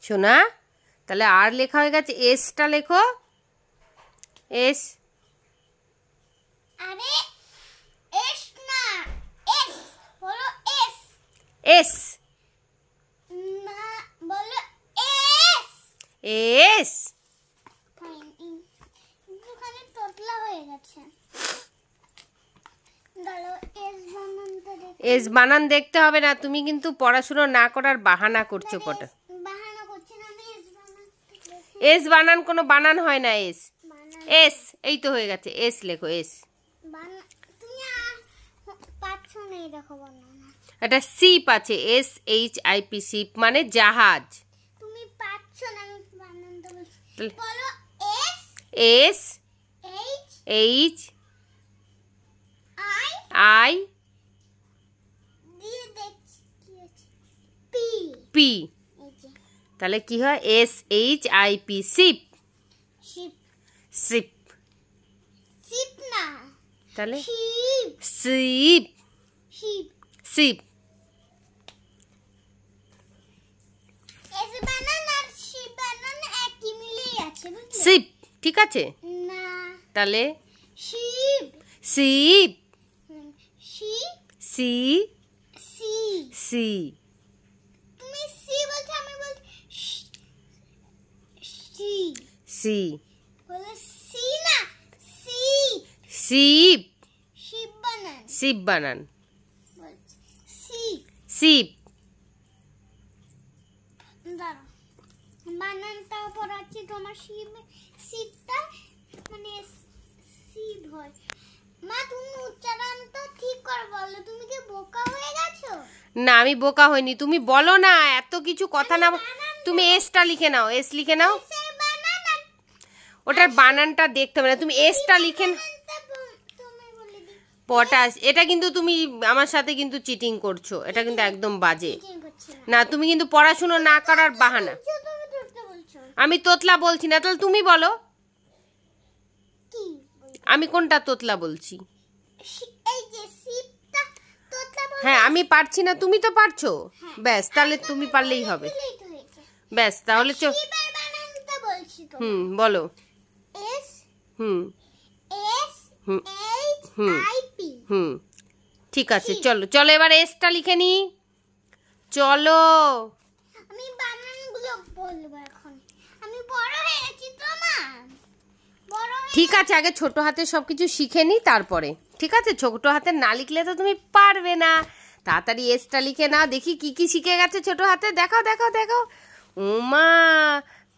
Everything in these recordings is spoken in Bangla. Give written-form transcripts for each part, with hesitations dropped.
শোনা, তাহলে আর লেখা হয়ে গেছে, এসটা লেখো। এস। আরে এস না, এস বলো, এস। এস না বলো, এস। এস। ওখানে তোতলা হয়ে গেছে। দাঁড়াও, এস বানানটা দেখো। এস বানান দেখতে হবে না, তুমি কিন্তু পড়াশোনা না করার বাহানা করছো কটা। বাহানা করছি না, আমি এস বানান। এস বানান কোনো বানান হয় না। এস, বানান এস, এই তো হয়ে গেছে। এস লেখো, এস। তুমি পাচ্ছ না, এই দেখো বানানা। একটা সিপ আছে, SHIP, সিপ মানে জাহাজ। তুমি পাচ্ছ না, আমি বানানটা বলছি। তাহলে বলো, S, S, H, I, I দিয়ে দেখছি কি আছে, পি, পি। এই যে তাহলে কি হয়? SHIP, sip. Ship. Sip. Ship না, তাহলে ship. Sip. Ship. Sip. S বানান আর শিপ বানান একই মিলেই আছে, বুঝলে? সিপ, ঠিক আছে। না, তাহলে ship. Sip. See, see, see. See. তুমি সি বলছো, আমি বলছি সি। সি। বলে সি না, সি। সিপ। শিপ বানান সিপ বানান। বলছি, সি। সিপ। দাঁড়াও, বানানটাও পড়াচ্ছি তোমার। শিপ, শিপটা মানে শিপ হয়। মা, তুমি উচ্চারণটা ঠিক করে বলো। তুমি কি বোকা হয়ে গেছো? না, আমি বোকা হইনি, তুমি বলো না, এত কিছু কথা না। তুমি এসটা লিখে নাও, এস লিখে নাও। এসের বানান আর ওটার বানানটা দেখতে হবে না, তুমি এসটা লিখে নাও। বানানটা তুমি বলে দিই। পটাশ, এটা কিন্তু তুমি আমার সাথে কিন্তু চিটিং করছো, এটা কিন্তু একদম বাজে। চিটিং করছি না। না, তুমি কিন্তু পড়াশুনো না করার বাহানা। তুমি ধরতে বলছো আমি তোতলা বলছি না, তাহলে তুমি বলো। কি? আমি কোনটা তোতলা বলছি? এই যে শিপটা তোতলা বল। হ্যাঁ, আমি পারছি না, তুমি তো পারছো। ব্যাস, তাহলে তুমি পারলেই হবে। দিলেই তো হয়েছে। ব্যাস, তাহলে শিপের বানানটা বলছি তো। বলো। এস, হুম এস, হুম এইচ, হুম আই, পি। হুম ঠিক আছে, চলো চলো এবার এসটা লিখে নি। চলো। আমি বানানগুলো বলবো এখন। আমি বড় হয়ে গেছি তো মা। বড় হয়ে ঠিক আছে, আগে ছোট হাতে সবকিছু শিখে নি, তারপরে। ঠিক আছে, ছোট হাতে না লিখলে তো তুমি পারবে না। তাড়াতাড়ি এসটা লিখে নাও, দেখি কি কি শিখে গেছে ছোট হাতে। দেখাও দেখাও দেখাও। উমা,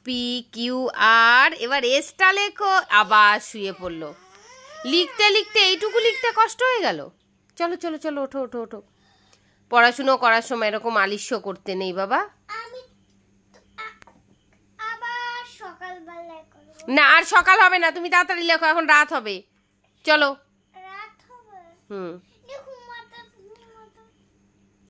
PQR। এবার এসটা লেখো। আবার শুয়ে পড়লো। লিখতে লিখতে এইটুকু লিখতে কষ্ট হয়ে গেল। চলো চলো চলো, ওঠো ওঠো ওঠো। পড়াশুনো করার সময় এরকম আলিস্য করতে নেই বাবা। আমি আবার সকালবেলায় করব। না, আর সকাল হবে না, তুমি তাড়াতাড়ি লেখো, এখন রাত হবে। চলো। রাত হবে। হুম।